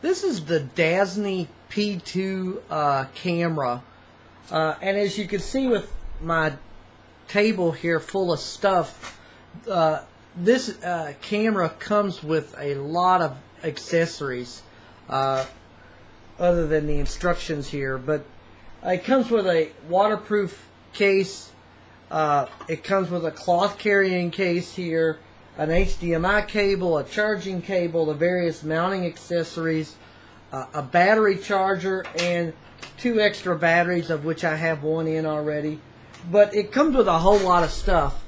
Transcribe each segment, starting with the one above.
This is the DAZZNE P2 camera, and as you can see with my table here full of stuff, this camera comes with a lot of accessories other than the instructions here, but it comes with a waterproof case. It comes with a cloth carrying case here, an HDMI cable, a charging cable, the various mounting accessories, a battery charger, and 2 extra batteries, of which I have 1 in already. But it comes with a whole lot of stuff.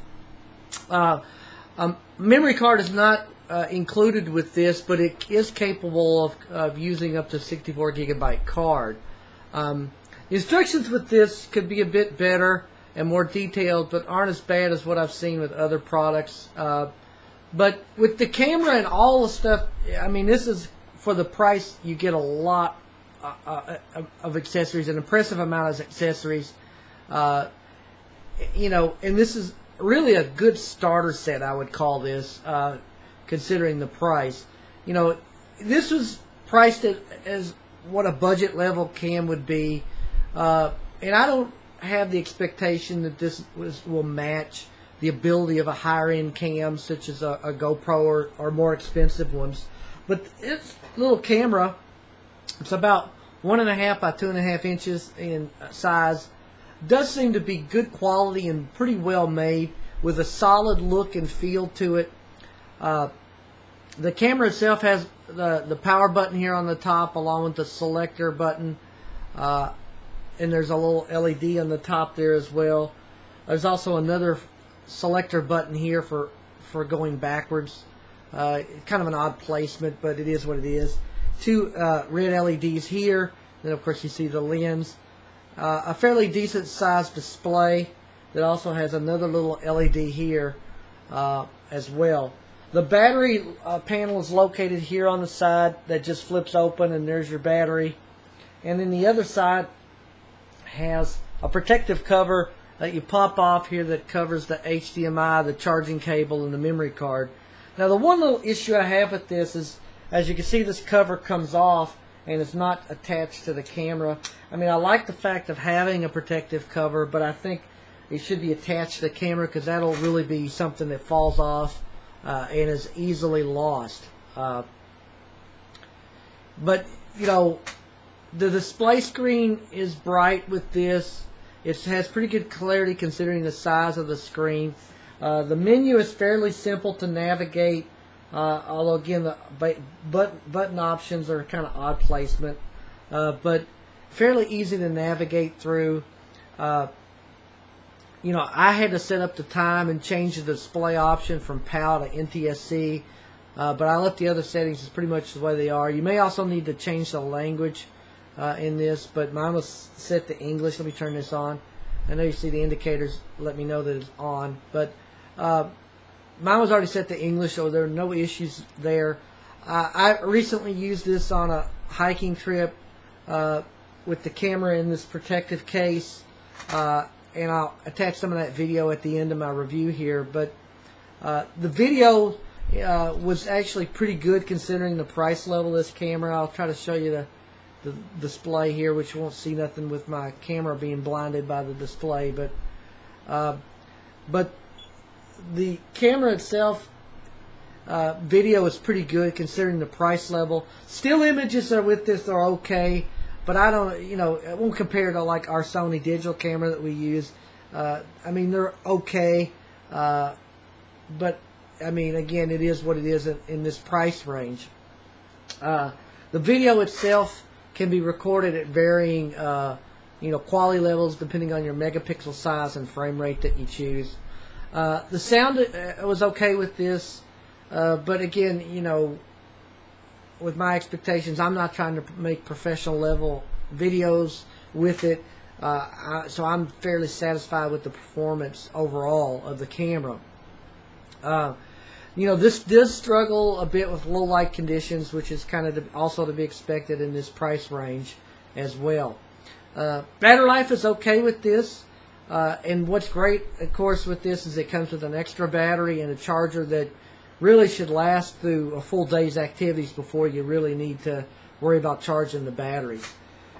Memory card is not included with this, but it is capable of using up to 64 gigabyte card. The instructions with this could be a bit better and more detailed, but aren't as bad as what I've seen with other products. But with the camera and all the stuff, I mean, this is, for the price, you get a lot of accessories, an impressive amount of accessories. You know, and this is really a good starter set, I would call this, considering the price. You know, this was priced as what a budget level cam would be, and I don't have the expectation that this will match the ability of a higher end cam such as a GoPro or more expensive ones. But it's a little camera. It's about 1.5 by 2.5 inches in size. Does seem to be good quality and pretty well made, with a solid look and feel to it. The camera itself has the power button here on the top, along with the selector button, and there's a little LED on the top there as well. There's also another selector button here for going backwards. Kind of an odd placement, but it is what it is. 2 red LEDs here. Then of course you see the lens. A fairly decent sized display that also has another little LED here as well. The battery panel is located here on the side. That just flips open, and there's your battery. And then the other side has a protective cover that you pop off here that covers the HDMI, the charging cable, and the memory card. Now, the one little issue I have with this is, as you can see, this cover comes off and it's not attached to the camera. I mean, I like the fact of having a protective cover, but I think it should be attached to the camera, because that'll really be something that falls off and is easily lost. But, you know, the display screen is bright with this. It has pretty good clarity considering the size of the screen. The menu is fairly simple to navigate, although again the button options are kind of odd placement, but fairly easy to navigate through. You know, I had to set up the time and change the display option from PAL to NTSC, but I left the other settings as pretty much the way they are. You may also need to change the language in this, but mine was set to English. Let me turn this on. I know you see the indicators let me know that it's on, but mine was already set to English, so there are no issues there. I recently used this on a hiking trip with the camera in this protective case, and I'll attach some of that video at the end of my review here. But the video was actually pretty good considering the price level of this camera. I'll try to show you the display here, which you won't see nothing with my camera being blinded by the display, but the camera itself, video is pretty good considering the price level. Still images are with this are okay, but I don't, you know, it won't compare to like our Sony digital camera that we use. I mean, they're okay, but I mean, again, it is what it is in this price range. The video itself can be recorded at varying, you know, quality levels depending on your megapixel size and frame rate that you choose. The sound was okay with this, but again, you know, with my expectations, I'm not trying to make professional level videos with it, so I'm fairly satisfied with the performance overall of the camera. You know, this does struggle a bit with low light conditions, which is kind of also to be expected in this price range as well. Battery life is okay with this, and what's great, of course, with this is it comes with an extra battery and a charger that really should last through a full day's activities before you really need to worry about charging the batteries.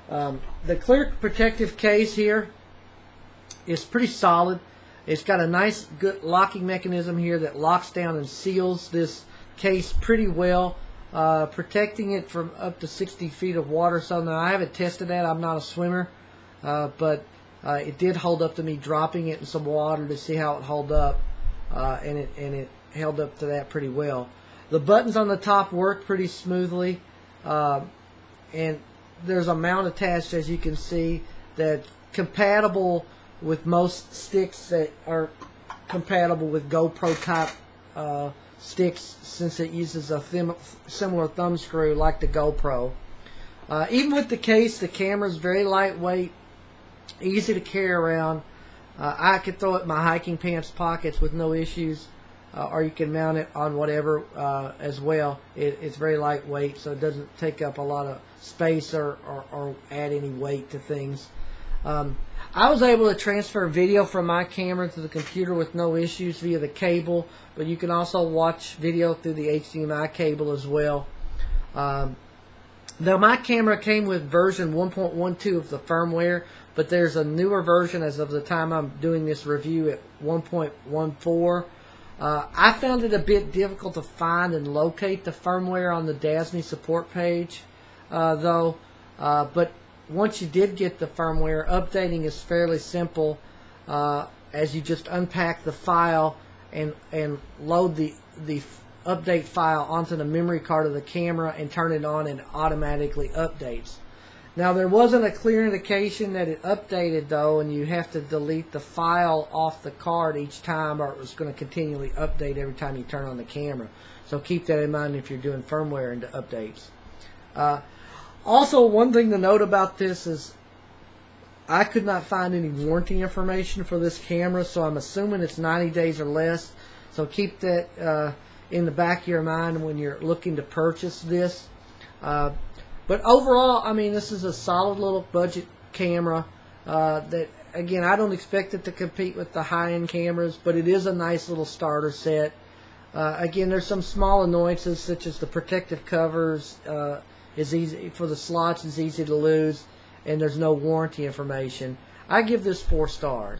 The clear protective case here is pretty solid. It's got a nice good locking mechanism here that locks down and seals this case pretty well, protecting it from up to 60 feet of water. So now I haven't tested that. I'm not a swimmer, but it did hold up to me dropping it in some water to see how it held up, and it held up to that pretty well. The buttons on the top work pretty smoothly, and there's a mount attached, as you can see, that's compatible with most sticks that are compatible with GoPro type sticks, since it uses a similar thumb screw like the GoPro. Even with the case, the camera is very lightweight, easy to carry around. I could throw it in my hiking pants pockets with no issues, or you can mount it on whatever as well. It's very lightweight, so it doesn't take up a lot of space or add any weight to things. I was able to transfer video from my camera to the computer with no issues via the cable, but you can also watch video through the HDMI cable as well. Now, my camera came with version 1.12 of the firmware, but there's a newer version as of the time I'm doing this review at 1.14. I found it a bit difficult to find and locate the firmware on the DAZZNE support page, though, but once you did get the firmware, updating is fairly simple, as you just unpack the file and load the update file onto the memory card of the camera and turn it on, and it automatically updates. Now, there wasn't a clear indication that it updated, though, and you have to delete the file off the card each time, or it's going to continually update every time you turn on the camera. So keep that in mind if you're doing firmware into updates. Also, one thing to note about this is I could not find any warranty information for this camera, so I'm assuming it's 90 days or less. So keep that in the back of your mind when you're looking to purchase this. But overall, I mean, this is a solid little budget camera that, again, I don't expect it to compete with the high-end cameras, but it is a nice little starter set. Again, there's some small annoyances, such as the protective covers is easy for the slots, is easy to lose, and there's no warranty information. I give this 4 stars.